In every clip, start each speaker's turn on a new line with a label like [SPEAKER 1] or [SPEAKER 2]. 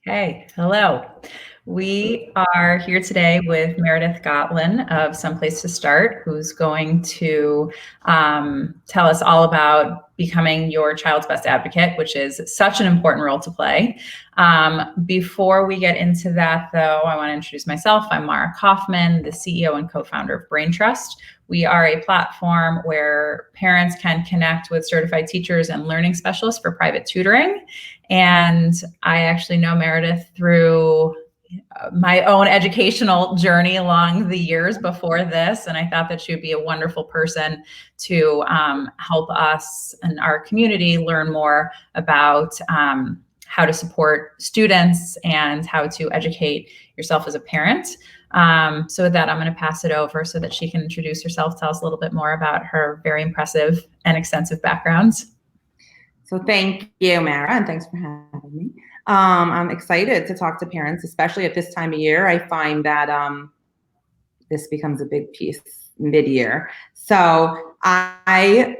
[SPEAKER 1] Hey, hello. We are here today with Meredith Gotlin of Someplace to Start, who's going to tell us all about becoming your child's best advocate, which is such an important role to play. Before we get into that, though, I want to introduce myself. I'm Mara Koffmann, the CEO and co-founder of Braintrust. We are a platform where parents can connect with certified teachers and learning specialists for private tutoring. And I actually know Meredith through my own educational journey along the years before this. And I thought that she would be a wonderful person to help us and our community learn more about how to support students and how to educate yourself as a parent. So with that, I'm going to pass it over so that she can introduce herself, tell us a little bit more about her very impressive and extensive backgrounds.
[SPEAKER 2] So thank you, Mara, and thanks for having me. I'm excited to talk to parents, especially at this time of year. I find that this becomes a big piece mid-year. So I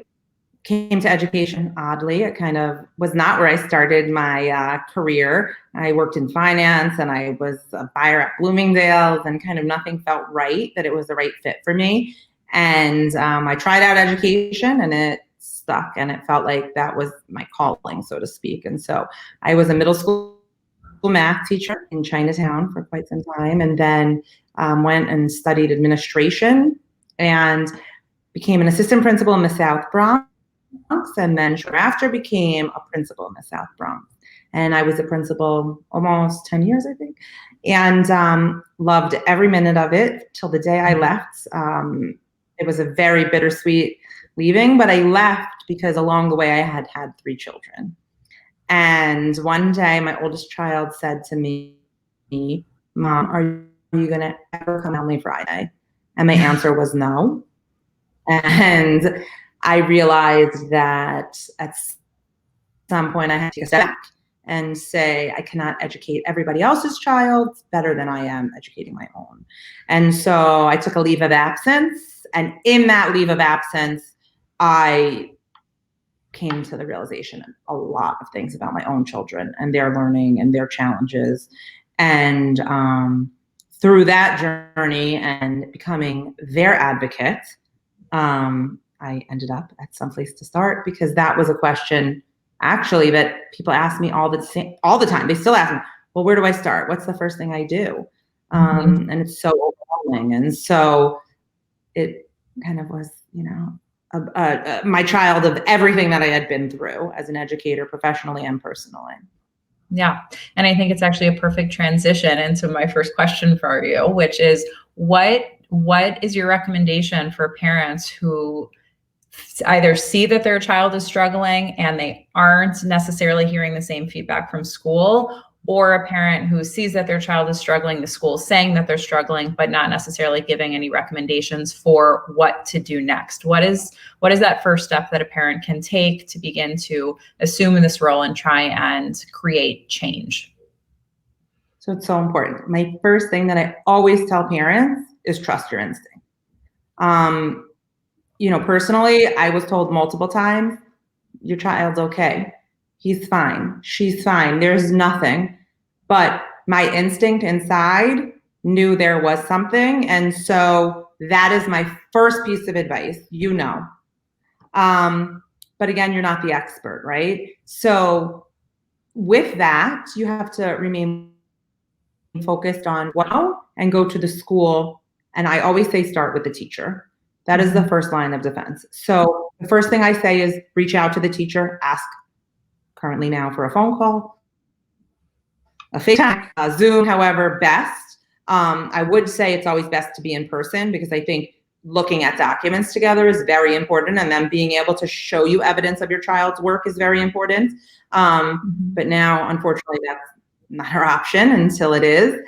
[SPEAKER 2] came to education oddly. It kind of was not where I started my career. I worked in finance and I was a buyer at Bloomingdale's, and kind of nothing felt right, that it was the right fit for me. And I tried out education and it stuck, and it felt like that was my calling, so to speak. And so I was a middle school math teacher in Chinatown for quite some time, and then went and studied administration and became an assistant principal in the South Bronx, and then shortly after became a principal in the South Bronx. And I was a principal almost 10 years, I think, and loved every minute of it till the day I left. It was a very bittersweet leaving, but I left because along the way I had 3 children. And one day my oldest child said to me, "Mom, are you going to ever come home Friday?" And my answer was no. And I realized that at some point I had to take a step back and say, I cannot educate everybody else's child better than I am educating my own. And so I took a leave of absence. And in that leave of absence, I came to the realization of a lot of things about my own children and their learning and their challenges. And through that journey and becoming their advocate, I ended up at Someplace to Start, because that was a question actually that people ask me all the time. They still ask me, well, where do I start? What's the first thing I do? And it's so overwhelming. And so it kind of was, my child of everything that I had been through as an educator, professionally and personally.
[SPEAKER 1] Yeah. And I think it's actually a perfect transition into my first question for you, which is what is your recommendation for parents who either see that their child is struggling and they aren't necessarily hearing the same feedback from school, or a parent who sees that their child is struggling, the school saying that they're struggling, but not necessarily giving any recommendations for what to do next? What is that first step that a parent can take to begin to assume this role and try and create change?
[SPEAKER 2] So it's so important. My first thing that I always tell parents is trust your instinct. Personally, I was told multiple times, your child's okay. He's fine. She's fine. There's nothing. But my instinct inside knew there was something. And so that is my first piece of advice, But again, you're not the expert, right? So with that, you have to remain focused on and go to the school. And I always say start with the teacher. That is the first line of defense. So the first thing I say is reach out to the teacher, ask currently now for a phone call, a FaceTime, a Zoom, however best. I would say it's always best to be in person, because I think looking at documents together is very important, and then being able to show you evidence of your child's work is very important. But now, unfortunately, that's not our option until it is.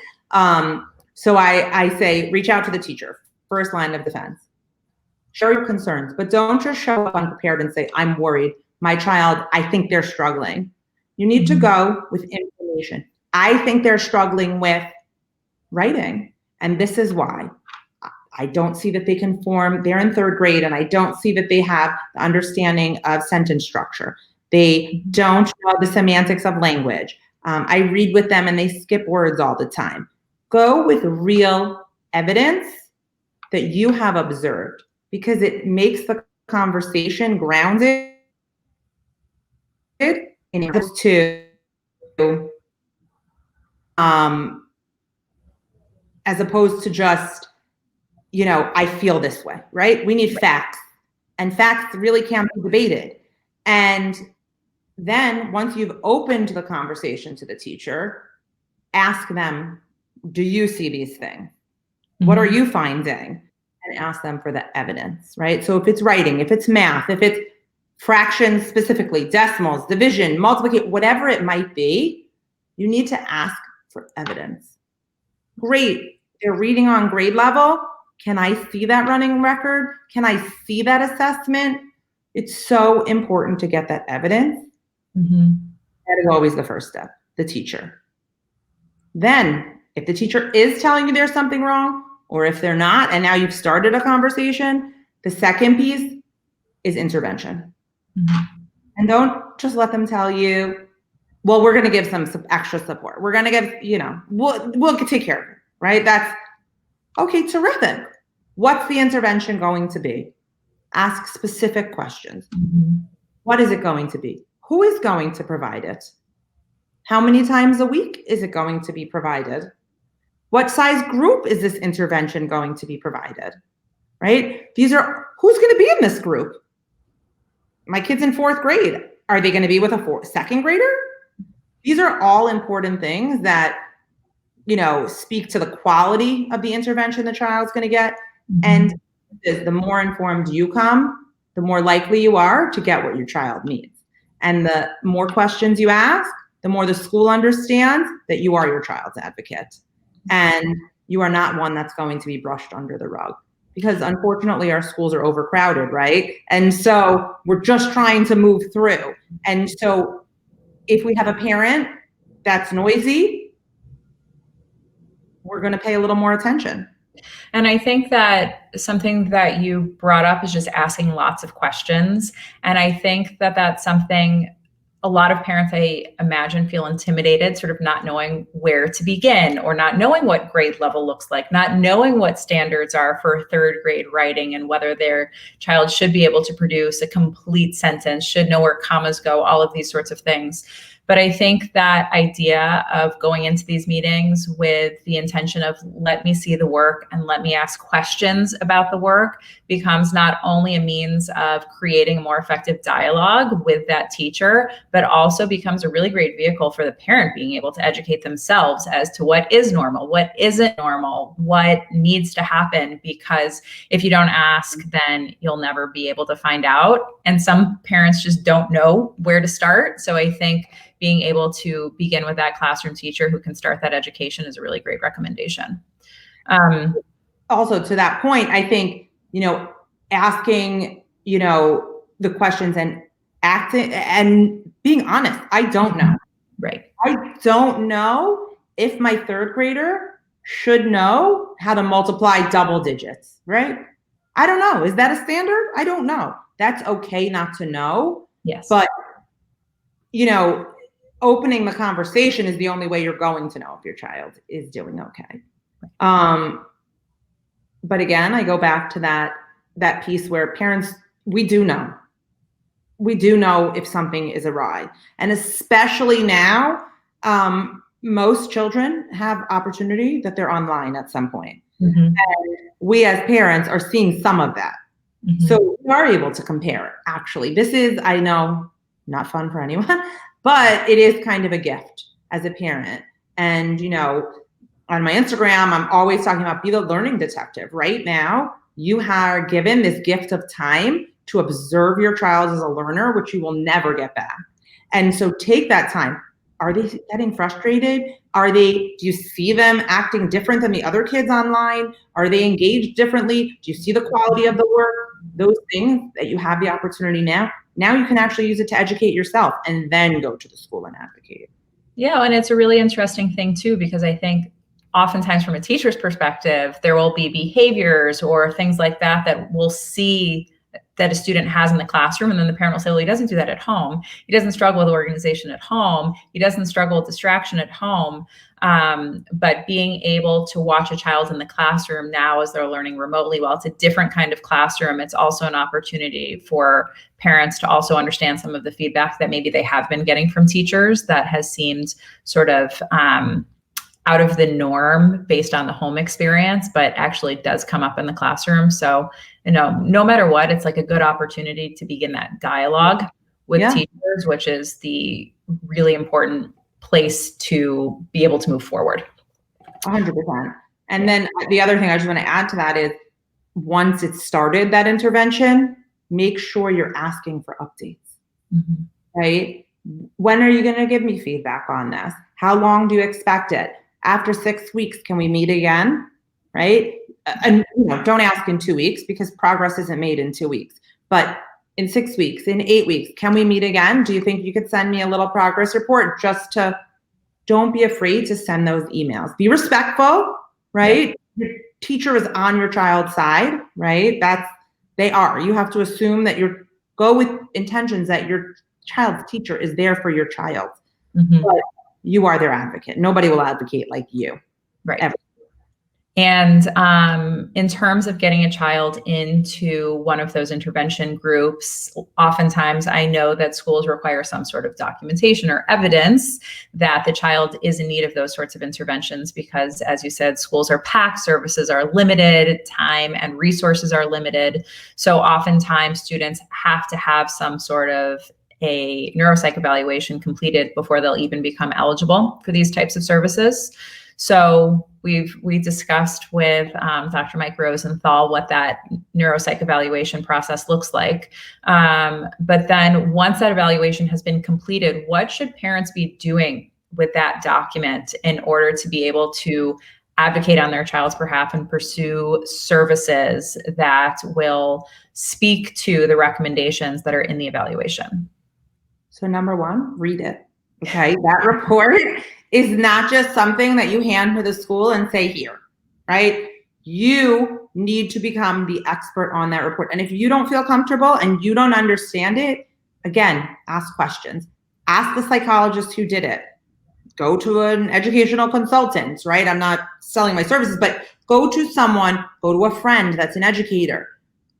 [SPEAKER 2] So I say reach out to the teacher, first line of defense. Share your concerns, but don't just show up unprepared and say, I'm worried. My child, I think they're struggling. You need to go with information. I think they're struggling with writing, and this is why. I don't see that they can form, they're in 3rd grade, and I don't see that they have the understanding of sentence structure. They don't know the semantics of language. I read with them and they skip words all the time. Go with real evidence that you have observed, because it makes the conversation grounded in opposed to as opposed to just, I feel this way, right? We need facts, and facts really can't be debated. And then once you've opened the conversation to the teacher, ask them, do you see these things? What are you finding? And ask them for the evidence, right? So if it's writing, if it's math, if it's fractions specifically, decimals, division, multiplication, whatever it might be, you need to ask for evidence. Great, they're reading on grade level. Can I see that running record? Can I see that assessment? It's so important to get that evidence. That is always the first step, the teacher. Then, if the teacher is telling you there's something wrong, or if they're not, and now you've started a conversation, the second piece is intervention. And don't just let them tell you, well, we're going to give some extra support. We're going to give, we'll take care of it, right? That's okay, terrific. What's the intervention going to be? Ask specific questions. What is it going to be? Who is going to provide it? How many times a week is it going to be provided? What size group is this intervention going to be provided? Right? Who's going to be in this group? My kid's in 4th grade. Are they going to be with a second grader? These are all important things that, speak to the quality of the intervention the child's going to get. And the more informed you come, the more likely you are to get what your child needs. And the more questions you ask, the more the school understands that you are your child's advocate. And you are not one that's going to be brushed under the rug. Because unfortunately, our schools are overcrowded, right? And so we're just trying to move through. And so if we have a parent that's noisy, we're going to pay a little more attention.
[SPEAKER 1] And I think that something that you brought up is just asking lots of questions. And I think that that's something a lot of parents, I imagine, feel intimidated, sort of not knowing where to begin, or not knowing what grade level looks like, not knowing what standards are for 3rd grade writing, and whether their child should be able to produce a complete sentence, should know where commas go, all of these sorts of things. But I think that idea of going into these meetings with the intention of let me see the work and let me ask questions about the work becomes not only a means of creating a more effective dialogue with that teacher, but also becomes a really great vehicle for the parent being able to educate themselves as to what is normal, what isn't normal, what needs to happen. Because if you don't ask, then you'll never be able to find out. And some parents just don't know where to start. So I think being able to begin with that classroom teacher who can start that education is a really great recommendation.
[SPEAKER 2] Also, to that point, I think, asking, the questions and acting and being honest. I don't know.
[SPEAKER 1] Right.
[SPEAKER 2] I don't know if my 3rd grader should know how to multiply double digits, right? I don't know. Is that a standard? I don't know. That's okay not to know.
[SPEAKER 1] Yes.
[SPEAKER 2] But, opening the conversation is the only way you're going to know if your child is doing okay. But again, I go back to that piece where parents, we do know if something is awry. And especially now, most children have opportunity that they're online at some point. And we as parents are seeing some of that. So we are able to compare. Actually, this is, I know, not fun for anyone, but it is kind of a gift as a parent. And, on my Instagram, I'm always talking about be the learning detective. Right now, you are given this gift of time to observe your child as a learner, which you will never get back. And so take that time. Are they getting frustrated? Do you see them acting different than the other kids online? Are they engaged differently? Do you see the quality of the work? Those things that you have the opportunity now you can actually use it to educate yourself and then go to the school and advocate.
[SPEAKER 1] Yeah, and it's a really interesting thing too, because I think oftentimes from a teacher's perspective, there will be behaviors or things like that we'll see that a student has in the classroom. And then the parent will say, well, he doesn't do that at home. He doesn't struggle with organization at home. He doesn't struggle with distraction at home. But being able to watch a child in the classroom now as they're learning remotely, while it's a different kind of classroom, it's also an opportunity for parents to also understand some of the feedback that maybe they have been getting from teachers that has seemed sort of out of the norm based on the home experience, but actually does come up in the classroom. So, no matter what, it's like a good opportunity to begin that dialogue with teachers, which is the really important place to be able to move forward.
[SPEAKER 2] 100%. And then the other thing I just want to add to that is, once it's started, that intervention, make sure you're asking for updates, right? When are you going to give me feedback on this? How long do you expect it? After 6 weeks, can we meet again? Right? And don't ask in 2 weeks, because progress isn't made in 2 weeks. But in 6 weeks, in 8 weeks, can we meet again? Do you think you could send me a little progress report? Don't be afraid to send those emails. Be respectful, right? Your teacher is on your child's side, right? They are. You have to assume that go with intentions that your child's teacher is there for your child. But you are their advocate. Nobody will advocate like you.
[SPEAKER 1] Right.
[SPEAKER 2] Ever.
[SPEAKER 1] And in terms of getting a child into one of those intervention groups, oftentimes I know that schools require some sort of documentation or evidence that the child is in need of those sorts of interventions, because, as you said, schools are packed, services are limited, time and resources are limited. So oftentimes students have to have some sort of a neuropsych evaluation completed before they'll even become eligible for these types of services. So we discussed with Dr. Mike Rosenthal what that neuropsych evaluation process looks like. But then once that evaluation has been completed, what should parents be doing with that document in order to be able to advocate on their child's behalf and pursue services that will speak to the recommendations that are in the evaluation?
[SPEAKER 2] So number one, read it. Okay. That report is not just something that you hand to the school and say, here, right? You need to become the expert on that report. And if you don't feel comfortable and you don't understand it, again, ask questions. Ask the psychologist who did it. Go to an educational consultant, right? I'm not selling my services, but go to someone, go to a friend that's an educator,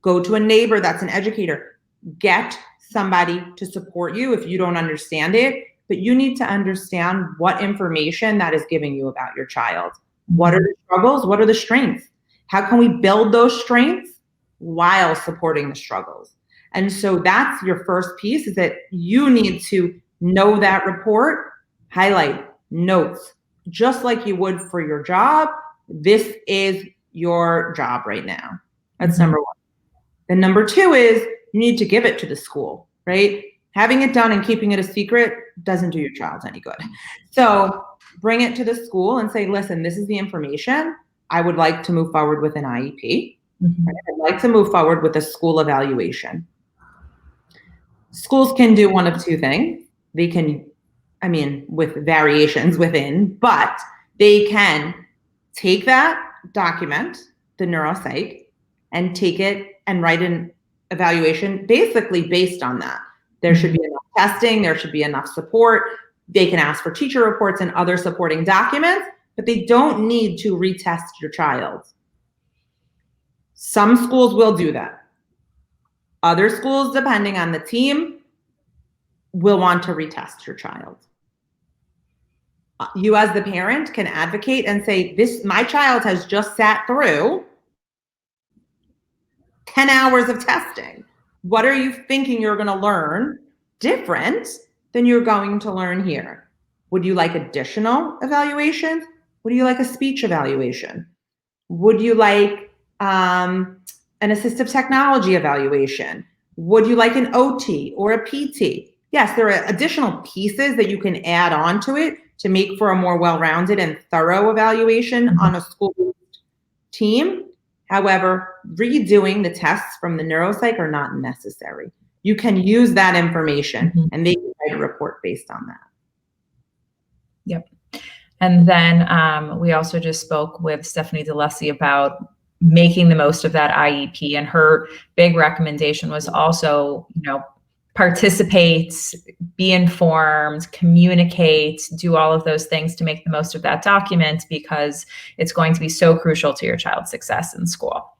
[SPEAKER 2] go to a neighbor that's an educator. Get somebody to support you if you don't understand it, but you need to understand what information that is giving you about your child. What are the struggles? What are the strengths? How can we build those strengths while supporting the struggles? And so that's your first piece, is that you need to know that report, highlight notes, just like you would for your job. This is your job right now. That's number one. Then number two is you need to give it to the school, right? Having it done and keeping it a secret doesn't do your child any good. So bring it to the school and say, listen, this is the information. I would like to move forward with an IEP. I'd like to move forward with a school evaluation. Schools can do one of two things. They can, with variations within, but they can take that document, the neuropsych, and take it and write an evaluation basically based on that. There should be enough testing, there should be enough support. They can ask for teacher reports and other supporting documents, but they don't need to retest your child. Some schools will do that. Other schools, depending on the team, will want to retest your child. You as the parent can advocate and say, my child has just sat through 10 hours of testing. What are you thinking you're going to learn different than you're going to learn here? Would you like additional evaluations? Would you like a speech evaluation? Would you like an assistive technology evaluation? Would you like an OT or a PT? Yes, there are additional pieces that you can add on to it to make for a more well-rounded and thorough evaluation on a school team. However, redoing the tests from the neuropsych are not necessary. You can use that information and they can write a report based on that.
[SPEAKER 1] Yep. And then we also just spoke with Stephanie DeLussy about making the most of that IEP. And her big recommendation was also, participate, be informed, communicate, do all of those things to make the most of that document, because it's going to be so crucial to your child's success in school.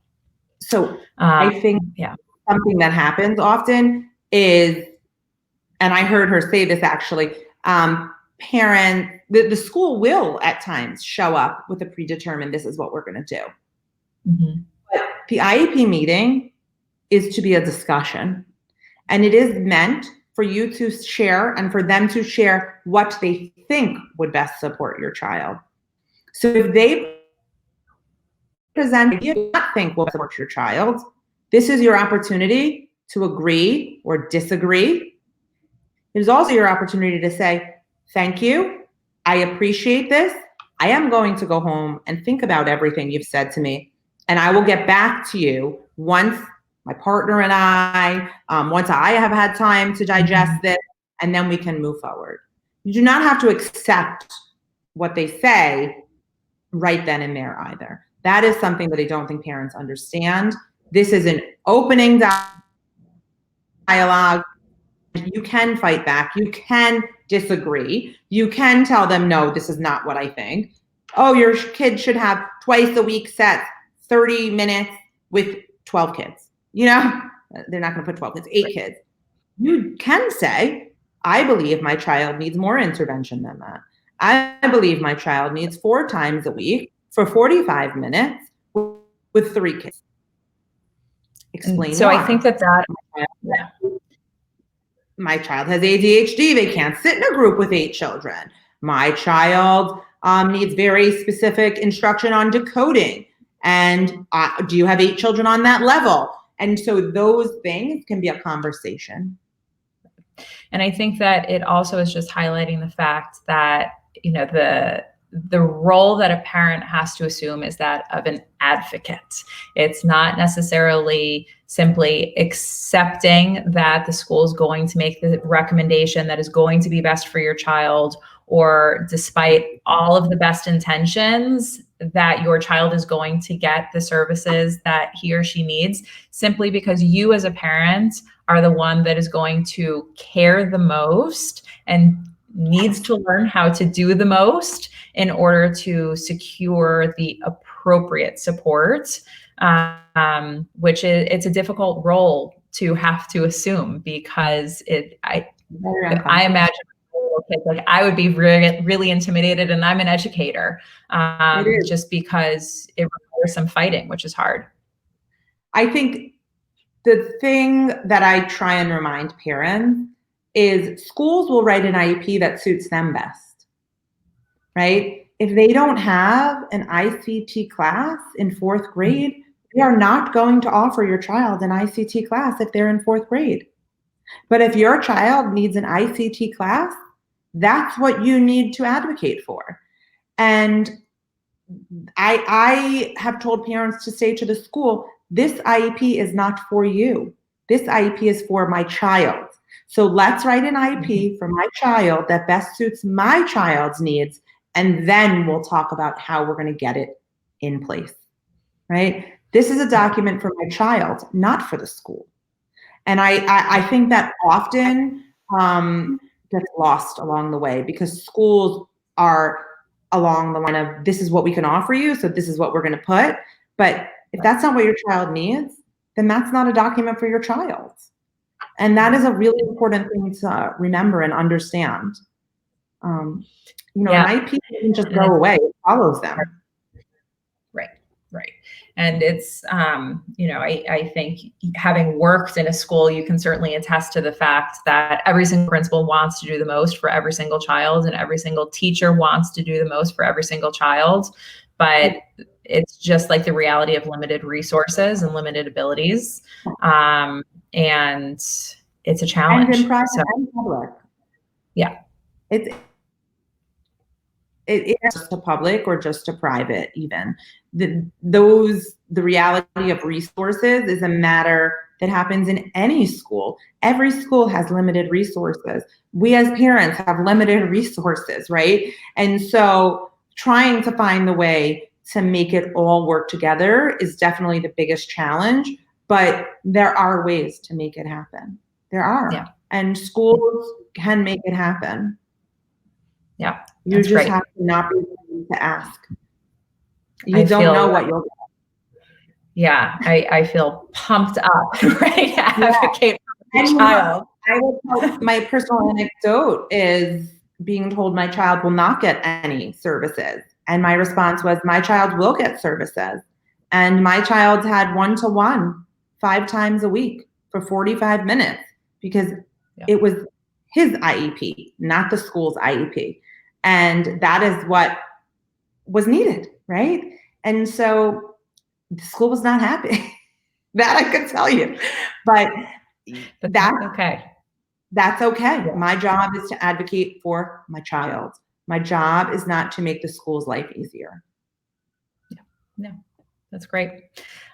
[SPEAKER 2] So I think something that happens often is, and I heard her say this actually, the school will at times show up with a predetermined, this is what we're going to do. Mm-hmm. But the IEP meeting is to be a discussion, and it is meant for you to share and for them to share what they think would best support your child. So if they present you do not think will support your child, this is your opportunity to agree or disagree. It is also your opportunity to say, thank you, I appreciate this. I am going to go home and think about everything you've said to me, and I will get back to you once my partner and once I have had time to digest this, and then we can move forward. You do not have to accept what they say right then and there either. That is something that I don't think parents understand. This is an opening dialogue. You can fight back. You can disagree. You can tell them, no, this is not what I think. Oh, your kid should have twice a week sets, 30 minutes with 12 kids. They're not going to put 12 kids, 8 kids. You can say, I believe my child needs more intervention than that. I believe my child needs 4 times a week for 45 minutes with 3 kids. Explain
[SPEAKER 1] so
[SPEAKER 2] why.
[SPEAKER 1] I think that
[SPEAKER 2] my child has ADHD. They can't sit in a group with 8 children. My child needs very specific instruction on decoding. And do you have 8 children on that level? And so those things can be a conversation.
[SPEAKER 1] And I think that it also is just highlighting the fact that, the role that a parent has to assume is that of an advocate. It's not necessarily simply accepting that the school is going to make the recommendation that is going to be best for your child, or despite all of the best intentions, that your child is going to get the services that he or she needs, simply because you as a parent are the one that is going to care the most and needs to learn how to do the most in order to secure the appropriate support, which it's a difficult role to have to assume, because I imagine like I would be really, really intimidated, and I'm an educator, just because it requires some fighting, which is hard.
[SPEAKER 2] I think the thing that I try and remind parents is schools will write an IEP that suits them best, right? If they don't have an ICT class in 4th grade, they are not going to offer your child an ICT class if they're in 4th grade. But if your child needs an ICT class, that's what you need to advocate for. And I have told parents to say to the school, this IEP is not for you. This IEP is for my child. So let's write an IEP for my child that best suits my child's needs, and then we'll talk about how we're going to get it in place, right? This is a document for my child, not for the school. And I think that often gets lost along the way, because schools are along the line of, this is what we can offer you, so this is what we're going to put. But if that's not what your child needs, then that's not a document for your child. And that is a really important thing to remember and understand. An IEP doesn't just go away, it follows them.
[SPEAKER 1] Right. And it's, I think having worked in a school, you can certainly attest to the fact that every single principal wants to do the most for every single child, and every single teacher wants to do the most for every single child. But it's just like the reality of limited resources and limited abilities. And it's a challenge.
[SPEAKER 2] And in private and public.
[SPEAKER 1] Yeah.
[SPEAKER 2] It's just to public or just to private even. The reality of resources is a matter that happens in any school. Every school has limited resources. We as parents have limited resources, right? And so trying to find the way to make it all work together is definitely the biggest challenge, but there are ways to make it happen. There are.
[SPEAKER 1] Yeah.
[SPEAKER 2] And schools can make it happen.
[SPEAKER 1] Yeah.
[SPEAKER 2] You just
[SPEAKER 1] great.
[SPEAKER 2] have to not be afraid to ask. You don't know what you'll get.
[SPEAKER 1] Yeah, I feel pumped up, right? Advocate for your child.
[SPEAKER 2] I will tell my personal anecdote is being told my child will not get any services. And my response was, my child will get services. And my child had 1-to-1 5 times a week for 45 minutes because it was his IEP, not the school's IEP. And that is what was needed, right? And so the school was not happy. That I could tell you. But that's okay. That's okay. Yeah. My job is to advocate for my child. My job is not to make the school's life easier.
[SPEAKER 1] Yeah, that's great.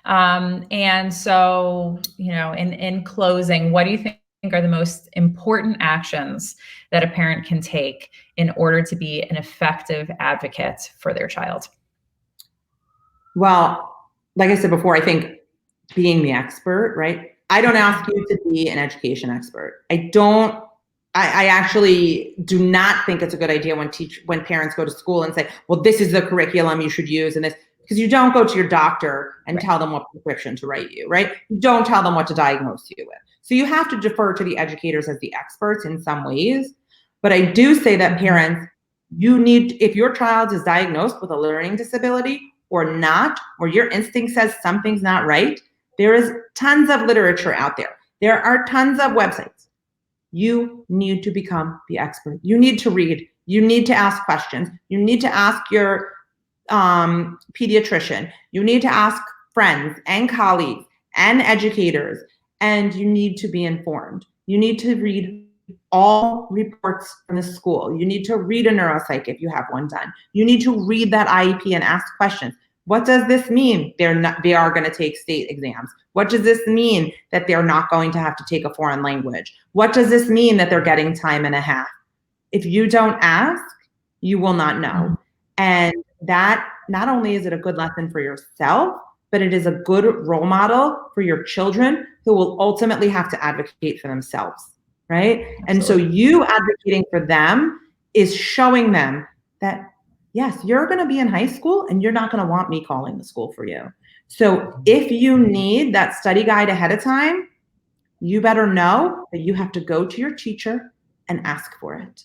[SPEAKER 1] And so, in closing, what do you think are the most important actions that a parent can take in order to be an effective advocate for their child?
[SPEAKER 2] Well, like I said before, I think being the expert, right? I don't ask you to be an education expert. I actually do not think it's a good idea when parents go to school and say, well, this is the curriculum you should use and this, because you don't go to your doctor and tell them what prescription to write you, right? You don't tell them what to diagnose you with. So you have to defer to the educators as the experts in some ways. But I do say that parents, if your child is diagnosed with a learning disability or not, or your instinct says something's not right, there is tons of literature out there. There are tons of websites. You need to become the expert. You need to read. You need to ask questions. You need to ask your pediatrician. You need to ask friends and colleagues and educators, and you need to be informed. You need to read all reports from the school. You need to read a neuropsych if you have one done. You need to read that IEP and ask questions. What does this mean? They are going to take state exams. What does this mean that they're not going to have to take a foreign language? What does this mean that they're getting time and a half? If you don't ask, you will not know. And that not only is it a good lesson for yourself, but it is a good role model for your children who will ultimately have to advocate for themselves, right? Absolutely. And so you advocating for them is showing them that, yes, you're going to be in high school and you're not going to want me calling the school for you. So if you need that study guide ahead of time, you better know that you have to go to your teacher and ask for it.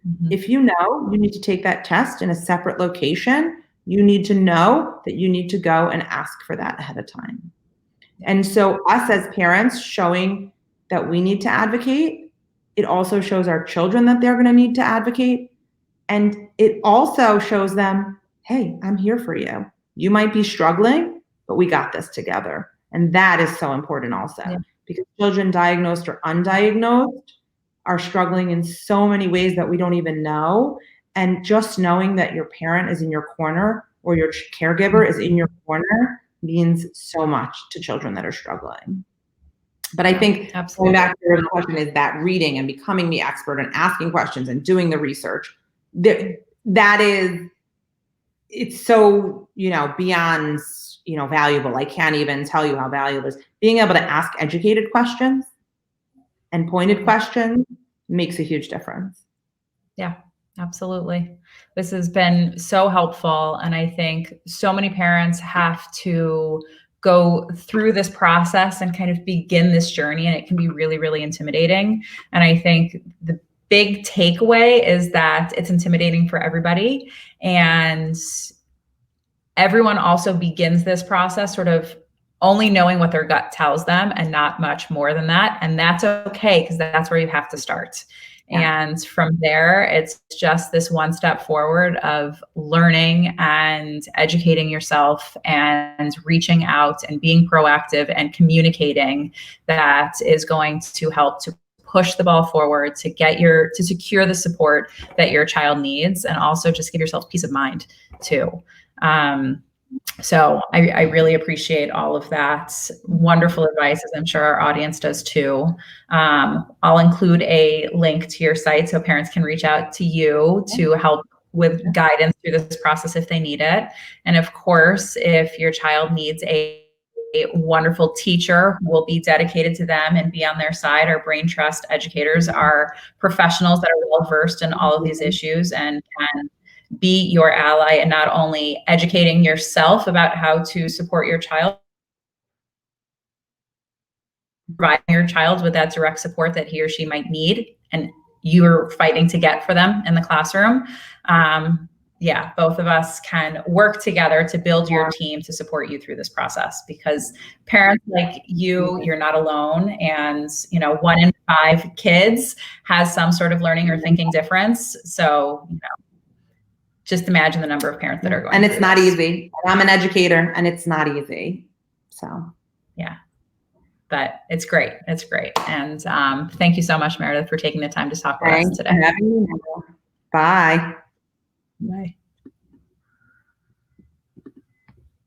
[SPEAKER 2] Mm-hmm. If you know you need to take that test in a separate location, you need to know that you need to go and ask for that ahead of time. And so us as parents showing that we need to advocate, it also shows our children that they're going to need to advocate. And it also shows them, hey, I'm here for you. You might be struggling, but we got this together. And that is so important also, because children diagnosed or undiagnosed are struggling in so many ways that we don't even know. And just knowing that your parent is in your corner or your caregiver is in your corner means so much to children that are struggling. But I think going back to the question is that reading and becoming the expert and asking questions and doing the research, that is, it's so, beyond, valuable. I can't even tell you how valuable it is. Being able to ask educated questions and pointed questions makes a huge difference.
[SPEAKER 1] Yeah, absolutely. This has been so helpful. And I think so many parents have to go through this process and kind of begin this journey. And it can be really, really intimidating. And I think the big takeaway is that it's intimidating for everybody. And everyone also begins this process sort of only knowing what their gut tells them and not much more than that. And that's okay, because that's where you have to start. Yeah. And from there, it's just this one step forward of learning and educating yourself and reaching out and being proactive and communicating that is going to help to push the ball forward to to secure the support that your child needs, and also just give yourself peace of mind too. So I really appreciate all of that wonderful advice, as I'm sure our audience does too. I'll include a link to your site so parents can reach out to you to help with guidance through this process if they need it. And of course, if your child needs a wonderful teacher who will be dedicated to them and be on their side, our Braintrust educators are professionals that are well versed in all of these issues and can be your ally in not only educating yourself about how to support your child, providing your child with that direct support that he or she might need and you're fighting to get for them in the classroom. Yeah, both of us can work together to build your team to support you through this process, because parents like you, you're not alone. And, 1 in 5 kids has some sort of learning or thinking difference. So, just imagine the number of parents that are going
[SPEAKER 2] and it's not
[SPEAKER 1] this.
[SPEAKER 2] easy. I'm an educator and it's not easy. So,
[SPEAKER 1] yeah. But it's great. It's great. And thank you so much, Meredith, for taking the time to talk with us today.
[SPEAKER 2] Thanks for having me. Bye.
[SPEAKER 1] Bye.